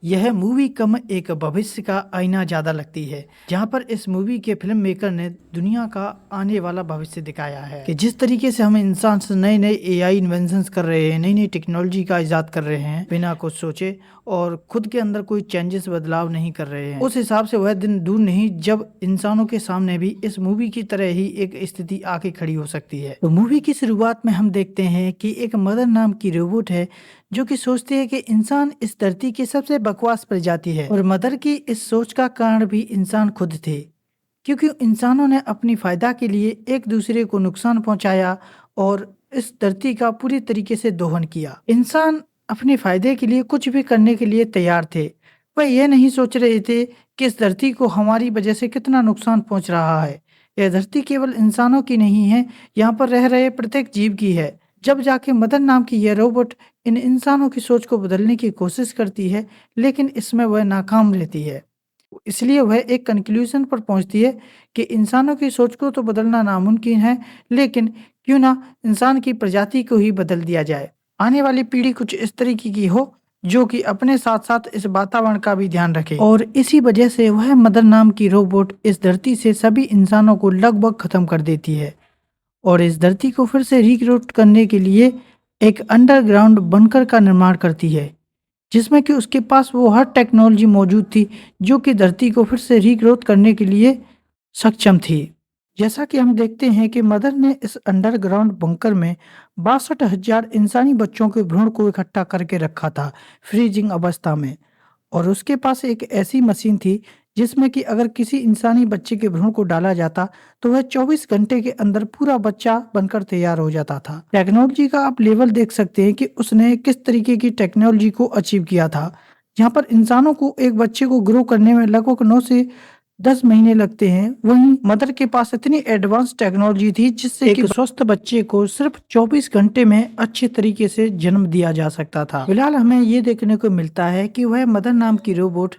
यह मूवी कम एक भविष्य का आईना ज़्यादा लगती है, जहाँ पर इस मूवी के फिल्म मेकर ने दुनिया का आने वाला भविष्य दिखाया है कि जिस तरीके से हम इंसान से नए नए एआई इन्वेंशंस कर रहे हैं, नई नई टेक्नोलॉजी का इजाद कर रहे हैं बिना कुछ सोचे और खुद के अंदर कोई चेंजेस बदलाव नहीं कर रहे हैं। उस हिसाब से वह दिन दूर नहीं जब इंसानों के सामने भी इस मूवी की तरह ही एक स्थिति आके खड़ी हो सकती है। तो मूवी की शुरुआत में हम देखते हैं कि एक मदर नाम की रोबोट है जो कि सोचती है कि इंसान इस धरती की सबसे बकवास प्रजाति है, और मदर की इस सोच का कारण भी इंसान खुद थे, क्योंकि इंसानों ने अपनी फायदा के लिए एक दूसरे को नुकसान पहुंचाया और इस धरती का पूरी तरीके से दोहन किया। इंसान अपने फायदे के लिए कुछ भी करने के लिए तैयार थे। वह यह नहीं सोच रहे थे कि इस धरती को हमारी वजह से कितना नुकसान पहुंच रहा है। यह धरती केवल इंसानों की नहीं है, यहाँ पर रह रहे प्रत्येक जीव की है। जब जाके मदर नाम की यह रोबोट इन इंसानों की सोच को बदलने की कोशिश करती है, लेकिन इसमें वह नाकाम रहती है। इसलिए वह एक कंक्लूजन पर पहुंचती है कि इंसानों की सोच को तो बदलना नामुमकिन है, लेकिन क्यों ना इंसान की प्रजाति को ही बदल दिया जाए। आने वाली पीढ़ी कुछ इस तरीके की हो जो कि अपने साथ साथ इस वातावरण का भी ध्यान रखे, और इसी वजह से वह मदर नाम की रोबोट इस धरती से सभी इंसानों को लगभग खत्म कर देती है और इस धरती को फिर से रिक्रिएट करने के लिए एक अंडरग्राउंड बंकर का निर्माण करती है, जिसमें कि उसके पास वो हर टेक्नोलॉजी मौजूद थी जो कि धरती को फिर से रिग्रोथ करने के लिए सक्षम थी। जैसा कि हम देखते हैं कि मदर ने इस अंडरग्राउंड बंकर में 62,000 इंसानी बच्चों के भ्रूण को इकट्ठा करके रखा था फ्रीजिंग अवस्था में, और उसके पास एक ऐसी मशीन थी जिसमें कि अगर किसी इंसानी बच्चे के भ्रूण को डाला जाता तो वह 24 घंटे के अंदर पूरा बच्चा बनकर तैयार हो जाता था। टेक्नोलॉजी का आप लेवल देख सकते हैं कि उसने किस तरीके की टेक्नोलॉजी को अचीव किया था, जहाँ पर इंसानों को एक बच्चे को ग्रो करने में लगभग 9 से 10 महीने लगते हैं, वहीं मदर के पास इतनी एडवांस टेक्नोलॉजी थी जिससे एक स्वस्थ बच्चे को सिर्फ 24 घंटे में अच्छे तरीके से जन्म दिया जा सकता था। फिलहाल हमें ये देखने को मिलता है कि वह मदर नाम की रोबोट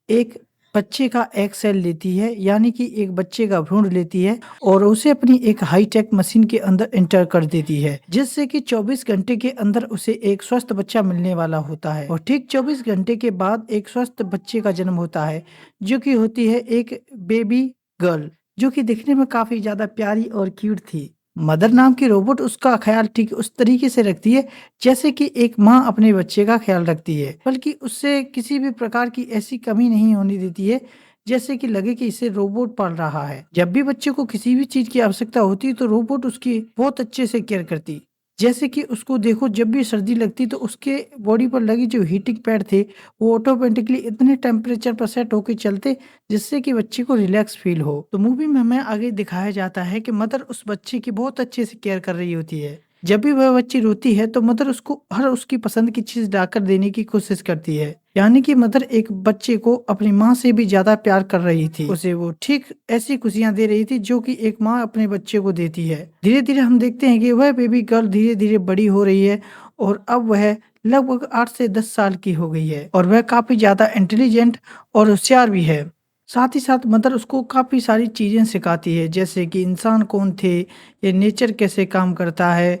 एक बच्चे का एग सेल लेती है, यानी कि एक बच्चे का भ्रूण लेती है और उसे अपनी एक हाई टेक मशीन के अंदर इंटर कर देती है, जिससे कि 24 घंटे के अंदर उसे एक स्वस्थ बच्चा मिलने वाला होता है। और ठीक 24 घंटे के बाद एक स्वस्थ बच्चे का जन्म होता है, जो कि होती है एक बेबी गर्ल, जो कि दिखने में काफी ज्यादा प्यारी और क्यूट थी। मदर नाम की रोबोट उसका ख्याल ठीक उस तरीके से रखती है जैसे कि एक माँ अपने बच्चे का ख्याल रखती है, बल्कि उससे किसी भी प्रकार की ऐसी कमी नहीं होने देती है जैसे कि लगे कि इसे रोबोट पाल रहा है। जब भी बच्चे को किसी भी चीज की आवश्यकता होती तो रोबोट उसकी बहुत अच्छे से केयर करती। जैसे कि उसको देखो, जब भी सर्दी लगती तो उसके बॉडी पर लगी जो हीटिंग पैड थे वो ऑटोमेटिकली इतने टेम्परेचर पर सेट होकर चलते जिससे कि बच्चे को रिलैक्स फील हो। तो मूवी में हमें आगे दिखाया जाता है कि मदर उस बच्चे की बहुत अच्छे से केयर कर रही होती है। जब भी वह बच्ची रोती है तो मदर उसको हर उसकी पसंद की चीज लाकर देने की कोशिश करती है, यानी कि मदर एक बच्चे को अपनी माँ से भी ज्यादा प्यार कर रही थी। उसे वो ठीक ऐसी खुशियां दे रही थी जो कि एक माँ अपने बच्चे को देती है। धीरे धीरे हम देखते हैं कि वह बेबी गर्ल धीरे धीरे बड़ी हो रही है और अब वह लगभग 8 से 10 साल की हो गई है और वह काफी ज्यादा इंटेलिजेंट और होशियार भी है। साथ ही साथ मदर उसको काफी सारी चीजें सिखाती है, जैसे कि इंसान कौन थे, ये नेचर कैसे काम करता है,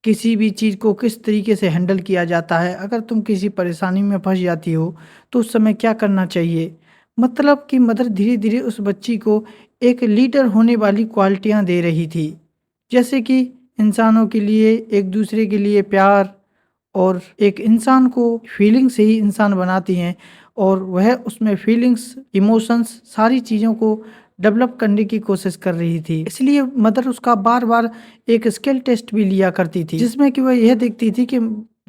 किसी भी चीज को किस तरीके से हैंडल किया जाता है, अगर तुम किसी परेशानी में फंस जाती हो तो उस समय क्या करना चाहिए। मतलब कि मदर धीरे धीरे उस बच्ची को एक लीडर होने वाली क्वालिटियां दे रही थी, जैसे कि इंसानों के लिए एक दूसरे के लिए प्यार, और एक इंसान को फीलिंग से ही इंसान बनाती हैं और वह उसमें फीलिंग्स, इमोशंस, सारी चीज़ों को डेवलप करने की कोशिश कर रही थी। इसलिए मदर उसका बार बार एक स्किल टेस्ट भी लिया करती थी, जिसमें कि वह यह देखती थी कि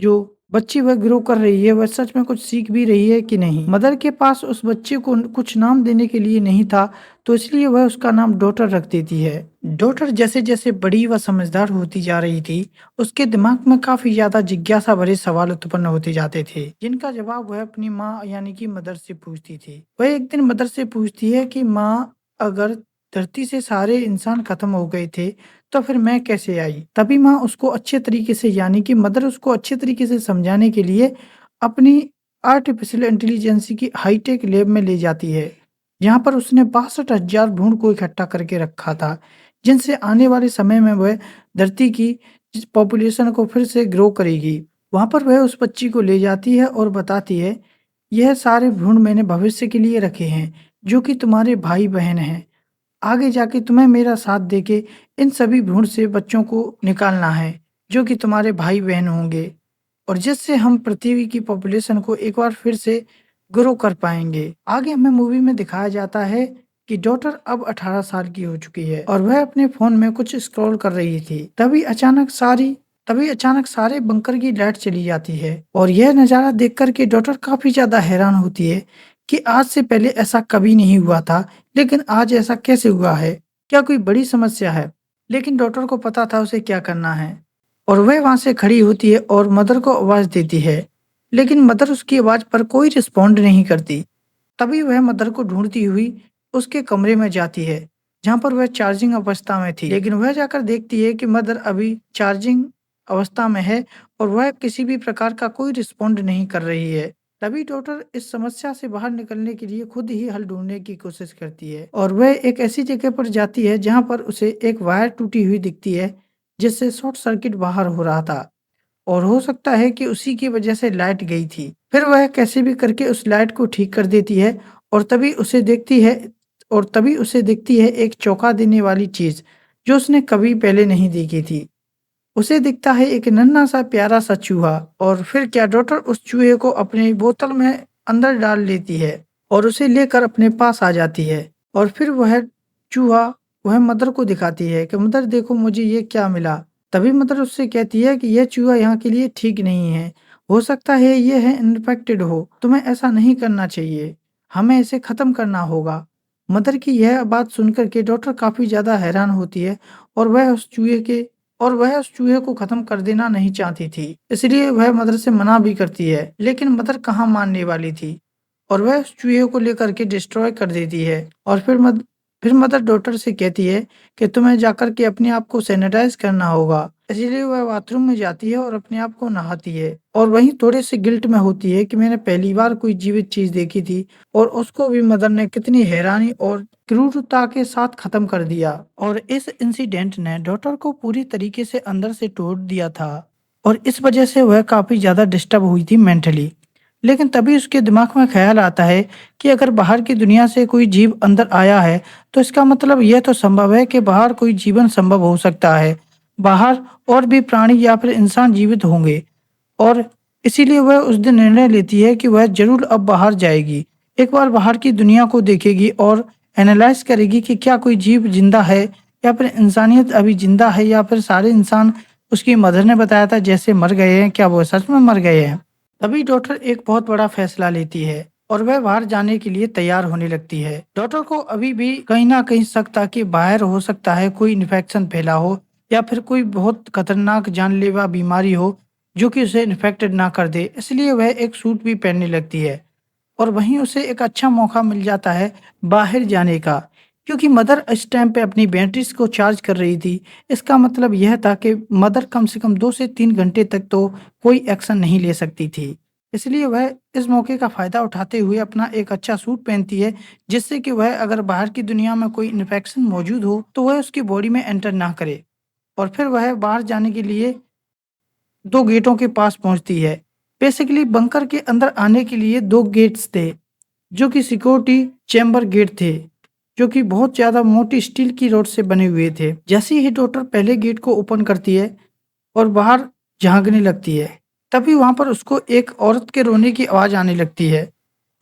जो बच्ची वह ग्रो कर रही है वह सच में कुछ सीख भी रही है कि नहीं। मदर के पास उस बच्चे को कुछ नाम देने के लिए नहीं था, तो इसलिए वह उसका नाम डॉटर रख देती है। डॉटर जैसे जैसे बड़ी व समझदार होती जा रही थी, उसके दिमाग में काफी ज्यादा जिज्ञासा भरे सवाल उत्पन्न होते जाते थे, जिनका जवाब वह अपनी माँ यानी कि मदर से पूछती थी। वह एक दिन मदर से पूछती है कि माँ, अगर धरती से सारे इंसान खत्म हो गए थे तो फिर मैं कैसे आई। तभी माँ उसको अच्छे तरीके से, यानी कि मदर उसको अच्छे तरीके से समझाने के लिए अपनी आर्टिफिशियल इंटेलिजेंस की हाईटेक लैब में ले जाती है, जहाँ पर उसने 62,000 भ्रूण को इकट्ठा करके रखा था, जिनसे आने वाले समय में वह धरती की पॉपुलेशन को फिर से ग्रो करेगी। वहां पर वह उस बच्ची को ले जाती है और बताती है यह सारे भ्रूण मैंने भविष्य के लिए रखे हैं, जो कि तुम्हारे भाई बहन हैं। आगे जाके तुम्हें मेरा साथ देके इन सभी भ्रूण से बच्चों को निकालना है, जो कि तुम्हारे भाई बहन होंगे, और जिससे हम पृथ्वी की पॉपुलेशन को एक बार फिर से ग्रो कर पाएंगे। आगे हमें मूवी में दिखाया जाता है कि डॉटर अब 18 साल की हो चुकी है और वह अपने फोन में कुछ स्क्रॉल कर रही थी। तभी अचानक सारे बंकर की लाइट चली जाती है और यह नजारा देख कर के डॉटर काफी ज्यादा हैरान होती है कि आज से पहले ऐसा कभी नहीं हुआ था, लेकिन आज ऐसा कैसे हुआ है? क्या कोई बड़ी समस्या है? लेकिन डॉटर को पता था उसे क्या करना है, और वह वहां से खड़ी होती है और मदर को आवाज देती है, लेकिन मदर उसकी आवाज पर कोई रिस्पॉन्ड नहीं करती। तभी वह मदर को ढूंढती हुई उसके कमरे में जाती है, जहां पर वह चार्जिंग अवस्था में थी। लेकिन वह जाकर देखती है कि मदर अभी चार्जिंग अवस्था में है और वह किसी भी प्रकार का कोई रिस्पॉन्ड नहीं कर रही है। तभी डॉटर इस समस्या से बाहर निकलने के लिए खुद ही हल ढूंढने की कोशिश करती है और वह एक ऐसी जगह पर जाती है जहां पर उसे एक वायर टूटी हुई दिखती है, जिससे शॉर्ट सर्किट बाहर हो रहा था और हो सकता है कि उसी की वजह से लाइट गई थी। फिर वह कैसे भी करके उस लाइट को ठीक कर देती है और तभी उसे दिखती है एक चौंका देने वाली चीज, जो उसने कभी पहले नहीं देखी थी। उसे दिखता है एक नन्हा सा प्यारा सा चूहा, और फिर क्या डॉटर उस चूहे को अपनी बोतल में अंदर डाल लेती है और उसे लेकर अपने पास आ जाती है। और फिर चूहा वह मदर को दिखाती है कि मदर देखो मुझे ये क्या मिला। तभी मदर उससे कहती है कि यह चूहा यहाँ के लिए ठीक नहीं है, हो सकता है ये है इन्फेक्टेड हो, तुम्हें ऐसा नहीं करना चाहिए, हमें इसे खत्म करना होगा। मदर की यह बात सुनकर के डॉक्टर काफी ज्यादा हैरान होती है और वह उस चूहे को खत्म कर देना नहीं चाहती थी, इसलिए वह मदर से मना भी करती है, लेकिन मदर कहाँ मानने वाली थी और वह उस चूहे को लेकर के डिस्ट्रॉय कर देती है। और फिर मदर डॉटर से कहती है कि तुम्हें जाकर के अपने आप को सैनिटाइज करना होगा, इसीलिए वह बाथरूम में जाती है और अपने आप को नहाती है और वहीं थोड़े से गिल्ट में होती है कि मैंने पहली बार कोई जीवित चीज देखी थी और उसको भी मदर ने कितनी हैरानी और क्रूरता के साथ खत्म कर दिया। और इस इंसिडेंट ने डॉटर को पूरी तरीके से अंदर से तोड़ दिया था और इस वजह से वह काफी ज्यादा डिस्टर्ब हुई थी मेंटली। लेकिन तभी उसके दिमाग में ख्याल आता है कि अगर बाहर की दुनिया से कोई जीव अंदर आया है, तो इसका मतलब यह तो संभव है कि बाहर कोई जीवन संभव हो सकता है, बाहर और भी प्राणी या फिर इंसान जीवित होंगे। और इसीलिए वह उस दिन निर्णय लेती है कि वह जरूर अब बाहर जाएगी, एक बार बाहर की दुनिया को देखेगी और एनालाइज करेगी कि क्या कोई जीव जिंदा है या फिर इंसानियत अभी जिंदा है, या फिर सारे इंसान उसकी मदर ने बताया था जैसे मर गए हैं, क्या वो सच में मर गए हैं। तभी डॉक्टर एक बहुत बड़ा फैसला लेती है और वह बाहर जाने के लिए तैयार होने लगती है। डॉक्टर को अभी भी कहीं ना कहीं शक था कि बाहर हो सकता है कोई इन्फेक्शन फैला हो या फिर कोई बहुत खतरनाक जानलेवा बीमारी हो जो कि उसे इन्फेक्टेड ना कर दे, इसलिए वह एक सूट भी पहनने लगती है और वहीं उसे एक अच्छा मौका मिल जाता है बाहर जाने का, क्योंकि मदर इस टाइम पे अपनी बैटरीज को चार्ज कर रही थी। इसका मतलब यह था कि मदर कम से कम 2 से 3 घंटे तक तो कोई एक्शन नहीं ले सकती थी, इसलिए वह इस मौके का फायदा उठाते हुए अपना एक अच्छा सूट पहनती है, जिससे कि वह अगर बाहर की दुनिया में कोई इन्फेक्शन मौजूद हो तो वह उसकी बॉडी में एंटर ना करे। और फिर वह बाहर जाने के लिए 2 गेटों के पास पहुंचती है। बेसिकली बंकर के अंदर आने के लिए 2 गेट्स थे, जो कि सिक्योरिटी चैम्बर गेट थे, जो कि बहुत ज्यादा मोटी स्टील की रॉड से बने हुए थे। जैसे ही डॉक्टर पहले गेट को ओपन करती है और बाहर झांकने लगती है, तभी वहां पर उसको एक औरत के रोने की आवाज आने लगती है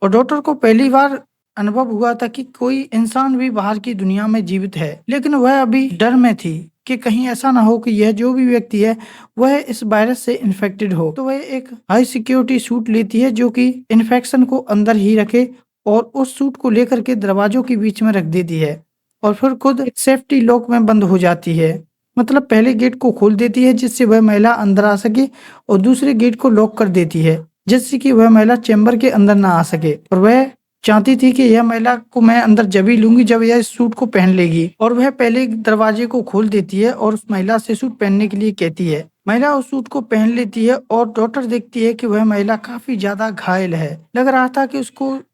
और डॉक्टर को पहली बार अनुभव हुआ था कि कोई इंसान भी बाहर की दुनिया में जीवित है, लेकिन वह अभी डर में थी कि कहीं ऐसा ना हो कि यह जो भी व्यक्ति है वह इस वायरस से इन्फेक्टेड हो। तो वह एक हाई सिक्योरिटी सूट लेती है जो कि इन्फेक्शन को अंदर ही रखे और उस सूट को लेकर के दरवाजों के बीच में रख देती है और फिर खुद एक सेफ्टी लॉक में बंद हो जाती है। मतलब पहले गेट को खोल देती है जिससे वह महिला अंदर आ सके और दूसरे गेट को लॉक कर देती है जिससे कि वह महिला चैम्बर के अंदर ना आ सके। और वह चाहती थी कि यह महिला को मैं अंदर जब ही लूंगी जब यह इस सूट को पहन लेगी, और वह पहले दरवाजे को खोल देती है और उस महिला से सूट पहनने के लिए कहती है। महिला उस सूट को पहन लेती है और डॉक्टर देखती है कि वह महिला काफी ज्यादा घायल है।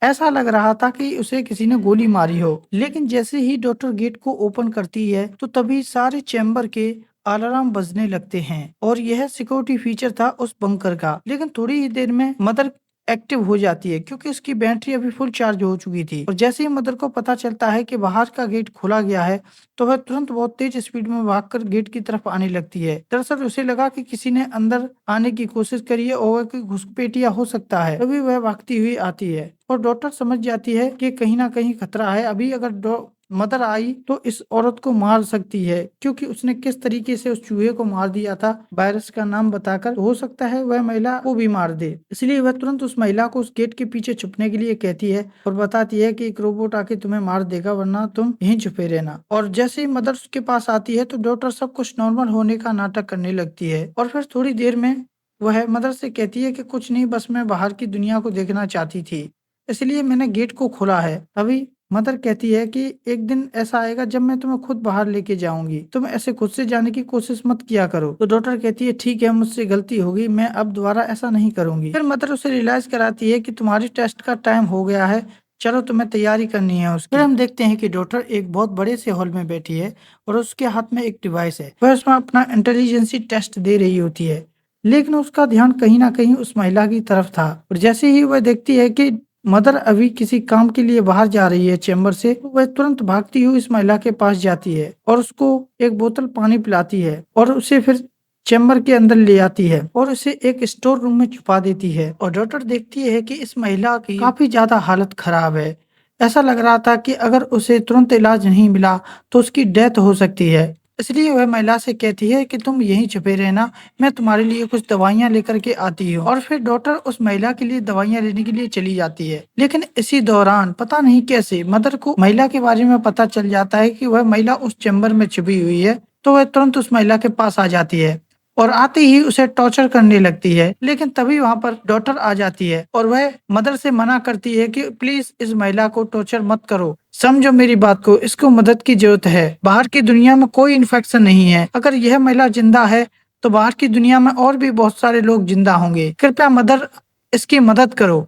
ऐसा लग रहा था कि उसे किसी ने गोली मारी हो। लेकिन जैसे ही डॉक्टर गेट को ओपन करती है तो तभी सारे चैम्बर के अलार्म बजने लगते हैं और यह सिक्योरिटी फीचर था उस बंकर का। लेकिन थोड़ी ही देर में मदर एक्टिव हो जाती है क्योंकि उसकी बैटरी अभी फुल चार्ज हो चुकी थी। और जैसे ही मदर को पता चलता है कि बाहर का गेट खोला गया है तो वह तुरंत बहुत तेज स्पीड में भागकर गेट की तरफ आने लगती है। दरअसल उसे लगा कि किसी ने अंदर आने की कोशिश करी है और वह कोई घुसपैठिया हो सकता है, तभी वह भागती हुई आती है और डॉक्टर समझ जाती है कि कहीं ना कहीं खतरा है। अभी अगर मदर आई तो इस औरत को मार सकती है क्योंकि उसने किस तरीके से उस चूहे को मार दिया था वायरस का नाम बताकर, हो सकता है वह महिला को भी मार दे। इसलिए वह तुरंत उस महिला को उस गेट के पीछे छुपने के लिए कहती है और बताती है कि एक रोबोट आके तुम्हें मार देगा, वरना तुम यहीं छुपे रहना। और जैसे ही मदर उसके पास आती है तो डॉक्टर सब कुछ नॉर्मल होने का नाटक करने लगती है और फिर थोड़ी देर में वह मदर से कहती है कि कुछ नहीं, बस मैं बाहर की दुनिया को देखना चाहती थी, इसलिए मैंने गेट को खोला है। अभी मदर कहती है कि एक दिन ऐसा आएगा जब मैं तुम्हें खुद बाहर लेके जाऊंगी, तुम ऐसे खुद से जाने की कोशिश मत किया करो। तो डॉक्टर कहती है ठीक है, मुझसे गलती होगी, मैं अब दोबारा ऐसा नहीं करूंगी। फिर मदर उसे रियलाइज कराती है कि तुम्हारी टेस्ट का टाइम हो गया है, चलो तुम्हें तैयारी करनी है उसकी। फिर हम देखते हैं कि डॉक्टर एक बहुत बड़े से हॉल में बैठी है और उसके हाथ में एक डिवाइस है, वह उसमें अपना इंटेलिजेंसी टेस्ट दे रही होती है, लेकिन उसका ध्यान कहीं ना कहीं उस महिला की तरफ था। और जैसे ही वह देखती है कि मदर अभी किसी काम के लिए बाहर जा रही है चैम्बर से, तो वह तुरंत भागती हुई इस महिला के पास जाती है और उसको एक बोतल पानी पिलाती है और उसे फिर चैम्बर के अंदर ले आती है और उसे एक स्टोर रूम में छुपा देती है। और डॉक्टर देखती है कि इस महिला की काफी ज्यादा हालत खराब है, ऐसा लग रहा था कि अगर उसे तुरंत इलाज नहीं मिला तो उसकी डेथ हो सकती है। इसलिए वह महिला से कहती है कि तुम यहीं छुपे रहना, मैं तुम्हारे लिए कुछ दवाइयां लेकर के आती हूँ। और फिर डॉक्टर उस महिला के लिए दवाइयां लेने के लिए चली जाती है, लेकिन इसी दौरान पता नहीं कैसे मदर को महिला के बारे में पता चल जाता है कि वह महिला उस चैम्बर में छुपी हुई है। तो वह तुरंत उस महिला के पास आ जाती है और आते ही उसे टॉर्चर करने लगती है, लेकिन तभी वहां पर डॉक्टर आ जाती है और वह मदर से मना करती है कि प्लीज इस महिला को टॉर्चर मत करो, समझो मेरी बात को, इसको मदद की जरूरत है। बाहर की दुनिया में कोई इन्फेक्शन नहीं है, अगर यह महिला जिंदा है तो बाहर की दुनिया में और भी बहुत सारे लोग जिंदा होंगे, कृपया मदर इसकी मदद करो।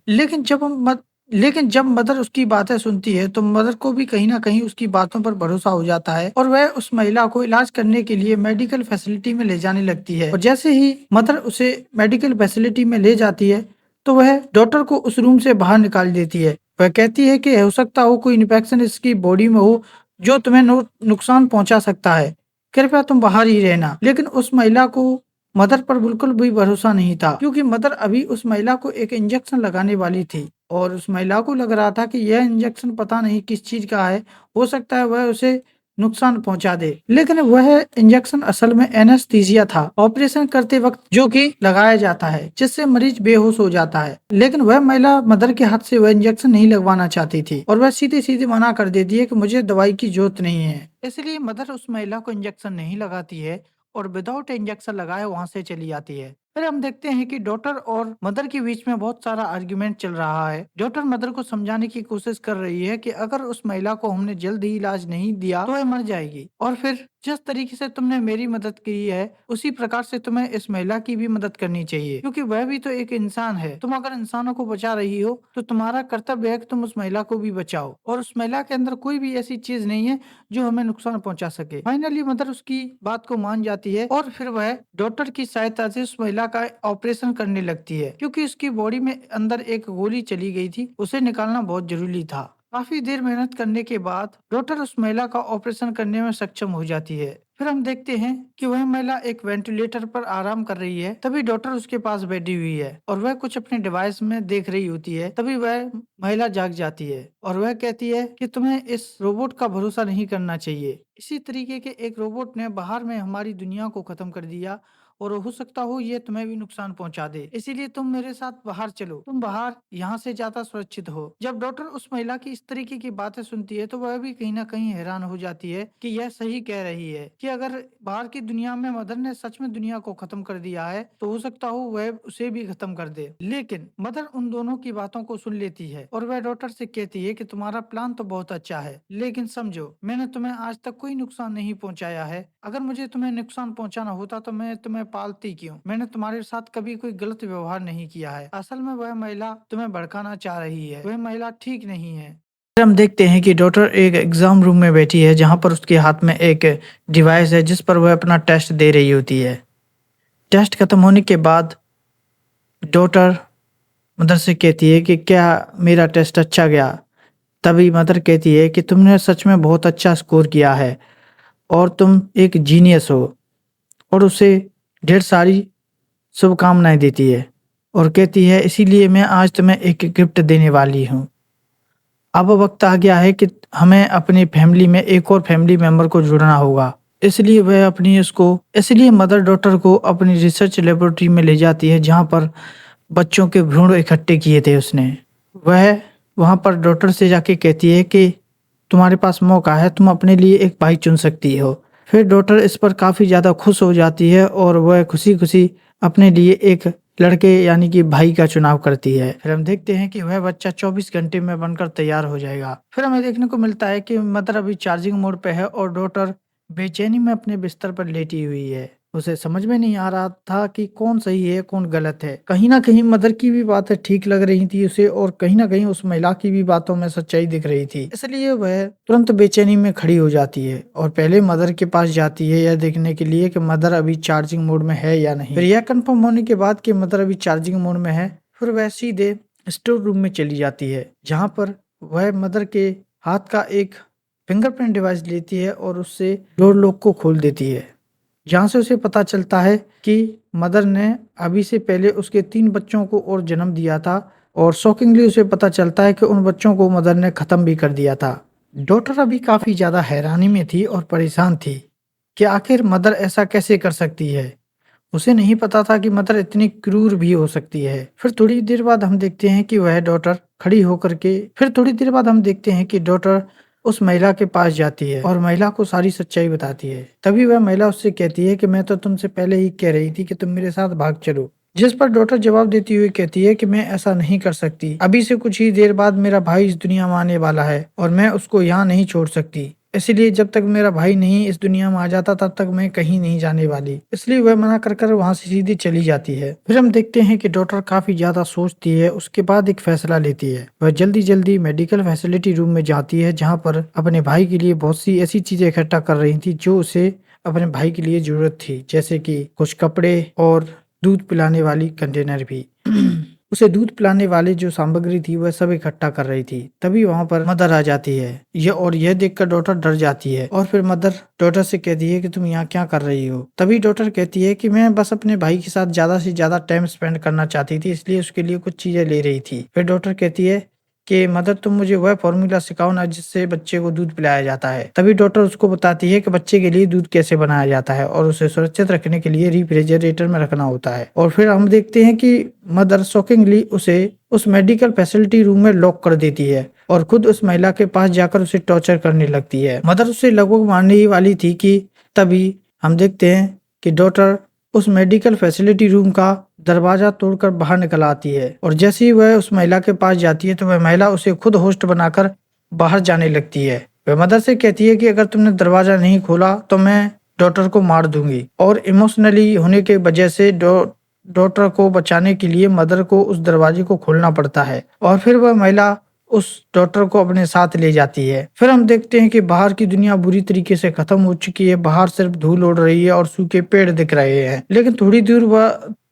लेकिन जब मदर उसकी बातें सुनती है तो मदर को भी कहीं ना कहीं उसकी बातों पर भरोसा हो जाता है और वह उस महिला को इलाज करने के लिए मेडिकल फैसिलिटी में ले जाने लगती है। और जैसे ही मदर उसे मेडिकल फैसिलिटी में ले जाती है तो वह डॉक्टर को उस रूम से बाहर निकाल देती है। वह कहती है कि हो सकता हो कोई इन्फेक्शन इसकी बॉडी में हो जो तुम्हें नुकसान पहुंचा सकता है, कृपया तुम बाहर ही रहना। लेकिन उस महिला को मदर पर बिल्कुल भी भरोसा नहीं था क्योंकि मदर अभी उस महिला को एक इंजेक्शन लगाने वाली थी और उस महिला को लग रहा था कि यह इंजेक्शन पता नहीं किस चीज का है, हो सकता है वह उसे नुकसान पहुंचा दे। लेकिन वह इंजेक्शन असल में एनेस्थीसिया था, ऑपरेशन करते वक्त जो कि लगाया जाता है जिससे मरीज बेहोश हो जाता है। लेकिन वह महिला मदर के हाथ से वह इंजेक्शन नहीं लगवाना चाहती थी और वह सीधे सीधे मना कर देती है कि मुझे दवाई की जरूरत नहीं है। इसलिए मदर उस महिला को इंजेक्शन नहीं लगाती है और विदाउट इंजेक्शन लगाए वहां से चली जाती है। फिर हम देखते हैं कि डॉक्टर और मदर के बीच में बहुत सारा आर्ग्यूमेंट चल रहा है। डॉक्टर मदर को समझाने की कोशिश कर रही है कि अगर उस महिला को हमने जल्द ही इलाज नहीं दिया तो वह मर जाएगी, और फिर जिस तरीके से तुमने मेरी मदद की है उसी प्रकार से तुम्हें इस महिला की भी मदद करनी चाहिए क्योंकि वह भी तो एक इंसान है। तुम अगर इंसानों को बचा रही हो तो तुम्हारा कर्तव्य है कि तुम उस महिला को भी बचाओ, और उस महिला के अंदर कोई भी ऐसी चीज नहीं है जो हमें नुकसान पहुंचा सके। फाइनली मदर उसकी बात को मान जाती है और फिर वह डॉक्टर की सहायता से उस महिला का ऑपरेशन करने लगती है क्योंकि उसकी बॉडी में अंदर एक गोली चली गई थी, उसे निकालना बहुत जरूरी था। काफी देर मेहनत करने के बाद डॉक्टर उस महिला का ऑपरेशन करने में सक्षम हो जाती है। फिर हम देखते हैं कि वह महिला एक वेंटिलेटर पर आराम कर रही है, तभी डॉक्टर उसके पास बैठी हुई है और वह कुछ अपने डिवाइस में देख रही होती है। तभी वह महिला जाग जाती है और वह कहती है कि तुम्हें इस रोबोट का भरोसा नहीं करना चाहिए, इसी तरीके के एक रोबोट ने बाहर में हमारी दुनिया को खत्म कर दिया और हो सकता हो ये तुम्हें भी नुकसान पहुंचा दे, इसीलिए तुम मेरे साथ बाहर चलो, तुम बाहर यहाँ से ज्यादा सुरक्षित हो। जब डॉक्टर उस महिला की इस तरीके की बातें सुनती है तो वह भी कहीं ना कहीं हैरान हो जाती है कि यह सही कह रही है कि अगर बाहर की दुनिया में मदर ने सच में दुनिया को खत्म कर दिया है तो हो सकता हो वह उसे भी खत्म कर दे। लेकिन मदर उन दोनों की बातों को सुन लेती है और वह डॉक्टर से कहती है कि तुम्हारा प्लान तो बहुत अच्छा है, लेकिन समझो मैंने तुम्हें आज तक कोई नुकसान नहीं पहुंचाया है, अगर मुझे तुम्हें नुकसान पहुंचाना होता तो मैं तुम्हें पालती क्यों, मैंने तुम्हारे साथ कभी कोई गलत व्यवहार नहीं किया है। असल में वह महिला तुम्हें भड़काना चाह रही है, वह महिला ठीक नहीं है। फिर हम देखते हैं कि डॉक्टर एक एग्जाम रूम में बैठी है जहां पर उसके हाथ में एक डिवाइस है जिस पर वह अपना टेस्ट दे रही होती है। टेस्ट खत्म होने के बाद डॉक्टर मदर से कहती है कि क्या मेरा टेस्ट अच्छा गया। तभी मदर कहती है कि तुमने सच में बहुत अच्छा स्कोर किया है और तुम एक जीनियस हो, और उसे ढेर सारी शुभकामनाएं देती है और कहती है इसीलिए मैं आज तुम्हें एक गिफ्ट देने वाली हूँ। अब वक्त आ गया है कि हमें अपनी फैमिली में एक और फैमिली मेंबर को जुड़ना होगा। इसलिए मदर डॉटर को अपनी रिसर्च लेबोरेटरी में ले जाती है जहाँ पर बच्चों के भ्रूण इकट्ठे किए थे उसने। वह वहाँ पर डॉटर से जाके कहती है कि तुम्हारे पास मौका है, तुम अपने लिए एक भाई चुन सकती हो। फिर डॉटर इस पर काफ़ी ज़्यादा खुश हो जाती है और वह खुशी खुशी अपने लिए एक लड़के यानी कि भाई का चुनाव करती है। फिर हम देखते हैं कि वह बच्चा 24 घंटे में बनकर तैयार हो जाएगा। फिर हमें देखने को मिलता है कि मदर अभी चार्जिंग मोड पे है और डॉटर बेचैनी में अपने बिस्तर पर लेटी हुई है। उसे समझ में नहीं आ रहा था कि कौन सही है कौन गलत है। कहीं ना कहीं मदर की भी बातें ठीक लग रही थी उसे, और कहीं ना कहीं उस महिला की भी बातों में सच्चाई दिख रही थी। इसलिए वह तुरंत बेचैनी में खड़ी हो जाती है और पहले मदर के पास जाती है यह देखने के लिए कि मदर अभी चार्जिंग मोड में है या नहीं। फिर यह कंफर्म होने के बाद कि मदर अभी चार्जिंग मोड में है, फिर वह सीधे स्टोर रूम में चली जाती है जहाँ पर वह मदर के हाथ का एक फिंगरप्रिंट डिवाइस लेती है और उससे डोर लॉक को खोल देती है, जहाँ से उसे पता चलता है कि मदर ने अभी से पहले उसके 3 बच्चों को और जन्म दिया था, और शॉकिंगली उसे पता चलता है कि उन बच्चों को मदर ने खत्म भी कर दिया था। डॉटर अभी काफी ज्यादा हैरानी में थी और परेशान थी कि आखिर मदर ऐसा कैसे कर सकती है। उसे नहीं पता था कि मदर इतनी क्रूर भी हो सकती है। फिर थोड़ी देर बाद हम देखते हैं कि वह डॉटर खड़ी होकर के फिर थोड़ी देर बाद हम देखते हैं कि डॉटर उस महिला के पास जाती है और महिला को सारी सच्चाई बताती है। तभी वह महिला उससे कहती है कि मैं तो तुमसे पहले ही कह रही थी कि तुम मेरे साथ भाग चलो। जिस पर डॉटर जवाब देती हुई कहती है कि मैं ऐसा नहीं कर सकती, अभी से कुछ ही देर बाद मेरा भाई इस दुनिया में आने वाला है और मैं उसको यहाँ नहीं छोड़ सकती। इसलिए जब तक मेरा भाई नहीं इस दुनिया में आ जाता तब तक मैं कहीं नहीं जाने वाली। इसलिए वह मना कर कर वहां से सीधी चली जाती है। फिर हम देखते हैं कि डॉक्टर काफी ज्यादा सोचती है, उसके बाद एक फैसला लेती है। वह जल्दी जल्दी मेडिकल फैसिलिटी रूम में जाती है जहाँ पर अपने भाई के लिए बहुत सी ऐसी चीजें इकट्ठा कर रही थी जो उसे अपने भाई के लिए जरूरत थी, जैसे कि कुछ कपड़े और दूध पिलाने वाली कंटेनर भी। उसे दूध पिलाने वाली जो सामग्री थी वह सब इकट्ठा कर रही थी। तभी वहां पर मदर आ जाती है यह देखकर डॉटर डर जाती है और फिर मदर डॉटर से कहती है कि तुम यहाँ क्या कर रही हो। तभी डॉटर कहती है कि मैं बस अपने भाई के साथ ज्यादा से ज्यादा टाइम स्पेंड करना चाहती थी, इसलिए उसके लिए कुछ चीजें ले रही थी। फिर डॉटर कहती है कि मदर तुम मुझे वह फॉर्मूला सिखाओ ना जिससे बच्चे को दूध पिलाया जाता है। तभी डॉक्टर उसको बताती है कि बच्चे के लिए दूध कैसे बनाया जाता है और उसे सुरक्षित रखने के लिए रेफ्रिजरेटर में रखना होता है। और फिर हम देखते हैं कि मदर शॉकिंगली उसे उस मेडिकल फैसिलिटी रूम में लॉक कर देती है और खुद उस महिला के पास जाकर उसे टॉर्चर करने लगती है। मदर उसे लगभग मारने ही वाली थी कि तभी हम देखते हैं कि डॉक्टर उस मेडिकल फैसिलिटी रूम का दरवाजा तोड़कर बाहर निकल आती है और जैसे ही वह उस महिला के पास जाती है तो वह महिला उसे खुद होस्ट बनाकर बाहर जाने लगती है। वह मदर से कहती है कि अगर तुमने दरवाजा नहीं खोला तो मैं डॉक्टर को मार दूंगी, और इमोशनली होने के वजह से डॉक्टर को बचाने के लिए मदर को उस दरवाजे को खोलना पड़ता है और फिर वह महिला उस डॉक्टर को अपने साथ ले जाती है। फिर हम देखते हैं कि बाहर की दुनिया बुरी तरीके से खत्म हो चुकी है। बाहर सिर्फ धूल उड़ रही है और सूखे पेड़ दिख रहे हैं।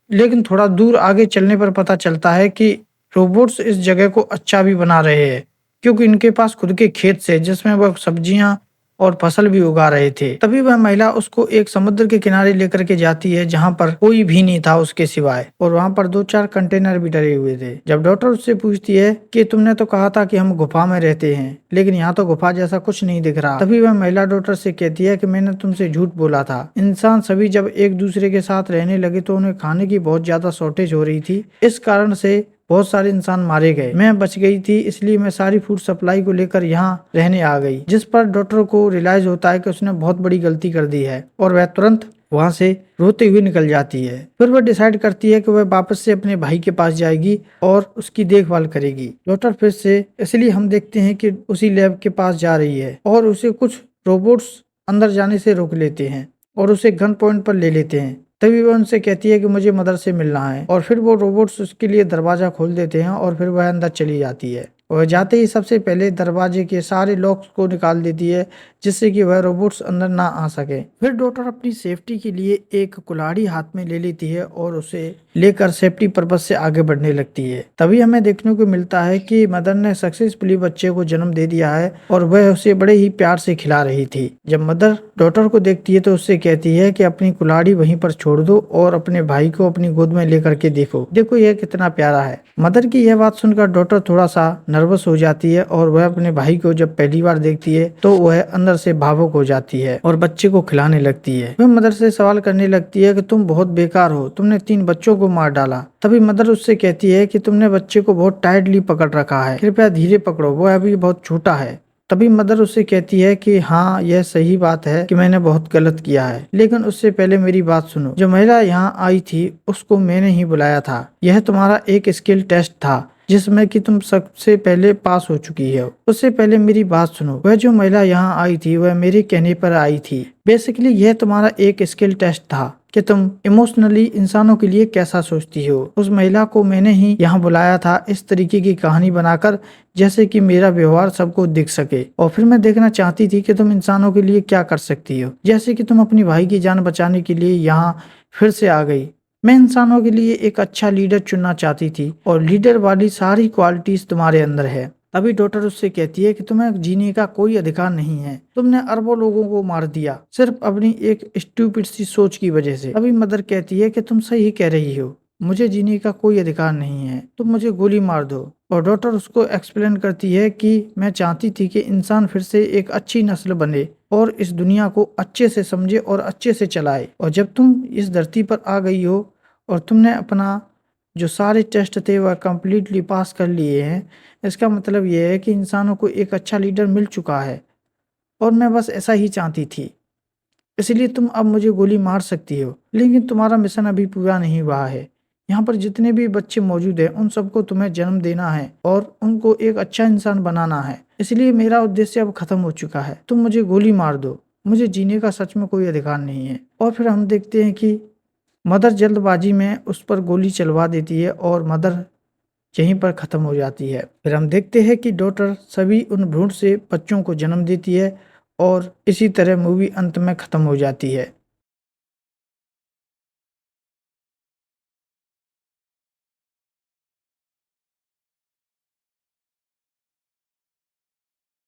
लेकिन थोड़ा दूर आगे चलने पर पता चलता है कि रोबोट्स इस जगह को अच्छा भी बना रहे हैं, क्योंकि इनके पास खुद के खेत से जिसमें वह सब्जियां और फसल भी उगा रहे थे। तभी वह महिला उसको एक समुद्र के किनारे लेकर के जाती है जहाँ पर कोई भी नहीं था उसके सिवाय, और वहाँ पर 2-4 कंटेनर भी डले हुए थे। जब डॉक्टर उससे पूछती है कि तुमने तो कहा था कि हम गुफा में रहते हैं, लेकिन यहाँ तो गुफा जैसा कुछ नहीं दिख रहा। तभी वह महिला डॉक्टर से कहती है कि मैंने तुमसे झूठ बोला था। इंसान सभी जब एक दूसरे के साथ रहने लगे तो उन्हें खाने की बहुत ज्यादा शॉर्टेज हो रही थी, इस कारण से बहुत सारे इंसान मारे गए। मैं बच गई थी, इसलिए मैं सारी फूड सप्लाई को लेकर यहाँ रहने आ गई। जिस पर डॉक्टर को रियलाइज होता है कि उसने बहुत बड़ी गलती कर दी है और वह तुरंत वहां से रोते हुए निकल जाती है। फिर वह डिसाइड करती है कि वह वापस से अपने भाई के पास जाएगी और उसकी देखभाल करेगी। डॉक्टर फिर से इसलिए हम देखते हैं कि उसी लैब के पास जा रही है और उसे कुछ रोबोट्स अंदर जाने से रोक लेते हैं और उसे गन पॉइंट पर ले लेते हैं। तभी वह उनसे कहती है कि मुझे मदर से मिलना है और फिर वो रोबोट्स उसके लिए दरवाजा खोल देते हैं और फिर वह अंदर चली जाती है। वह जाते ही सबसे पहले दरवाजे के सारे लॉक्स को निकाल देती है, जिससे कि वह रोबोट्स अंदर ना आ सके। फिर डॉटर अपनी सेफ्टी के लिए एक कुल्हाड़ी हाथ में ले लेती है और उसे लेकर सेफ्टी पर्पज से आगे बढ़ने लगती है। तभी हमें देखने को मिलता है कि मदर ने सक्सेसफुली बच्चे को जन्म दे दिया है और वह उसे बड़े ही प्यार से खिला रही थी। जब मदर डॉटर को देखती है तो उससे कहती है कि अपनी कुल्हाड़ी वहीं पर छोड़ दो और अपने भाई को अपनी गोद में लेकर के देखो, देखो यह कितना प्यारा है। मदर की यह बात सुनकर डॉटर थोड़ा सा नर्वस हो जाती है और वह अपने भाई को जब पहली बार देखती है तो वह अंदर से भावुक हो जाती है और बच्चे को खिलाने लगती है। वह मदर से सवाल करने लगती है कि तुम बहुत बेकार हो, तुमने 3 बच्चों को मार डाला। तभी मदर उससे कहती है कि तुमने बच्चे को बहुत टाइटली पकड़ रखा है, कृपया धीरे पकड़ो, वो अभी बहुत छोटा है। तभी मदर उससे कहती है कि हाँ यह सही बात है कि मैंने बहुत गलत किया है, लेकिन उससे पहले मेरी बात सुनो। जो महिला यहाँ आई थी उसको मैंने ही बुलाया था। यह तुम्हारा एक स्किल टेस्ट था जिसमें कि तुम सबसे पहले पास हो चुकी हो। उससे पहले मेरी बात सुनो। वह जो महिला यहाँ आई थी वह मेरे कहने पर आई थी। बेसिकली यह तुम्हारा एक स्किल टेस्ट था कि तुम इमोशनली इंसानों के लिए कैसा सोचती हो। उस महिला को मैंने ही यहाँ बुलाया था इस तरीके की कहानी बनाकर जैसे कि मेरा व्यवहार सबको दिख सके, और फिर मैं देखना चाहती थी कि तुम इंसानों के लिए क्या कर सकती हो। जैसे कि तुम अपनी भाई की जान बचाने के लिए यहाँ फिर से आ गई। मैं इंसानों के लिए एक अच्छा लीडर चुनना चाहती थी और लीडर वाली सारी क्वालिटीज तुम्हारे अंदर है। तभी डॉक्टर उससे कहती है कि तुम्हें जीने का कोई अधिकार नहीं है, तुमने अरबों लोगों को मार दिया सिर्फ अपनी एक स्टूपिड सी सोच की वजह से। तभी मदर कहती है कि तुम सही कह रही हो, मुझे जीने का कोई अधिकार नहीं है, तुम मुझे गोली मार दो। और डॉक्टर उसको एक्सप्लेन करती है कि मैं चाहती थी कि इंसान फिर से एक अच्छी नस्ल बने और इस दुनिया को अच्छे से समझे और अच्छे से चलाए। और जब तुम इस धरती पर आ गई हो और तुमने अपना जो सारे टेस्ट थे वह कम्प्लीटली पास कर लिए हैं, इसका मतलब यह है कि इंसानों को एक अच्छा लीडर मिल चुका है और मैं बस ऐसा ही चाहती थी। इसलिए तुम अब मुझे गोली मार सकती हो, लेकिन तुम्हारा मिशन अभी पूरा नहीं हुआ है। यहाँ पर जितने भी बच्चे मौजूद हैं उन सबको तुम्हें जन्म देना है और उनको एक अच्छा इंसान बनाना है। इसलिए मेरा उद्देश्य अब खत्म हो चुका है, तुम मुझे गोली मार दो, मुझे जीने का सच में कोई अधिकार नहीं है। और फिर हम देखते हैं कि मदर जल्दबाजी में उस पर गोली चलवा देती है और मदर यहीं पर खत्म हो जाती है। फिर हम देखते हैं कि डॉटर सभी उन भ्रूण से बच्चों को जन्म देती है और इसी तरह मूवी अंत में खत्म हो जाती है।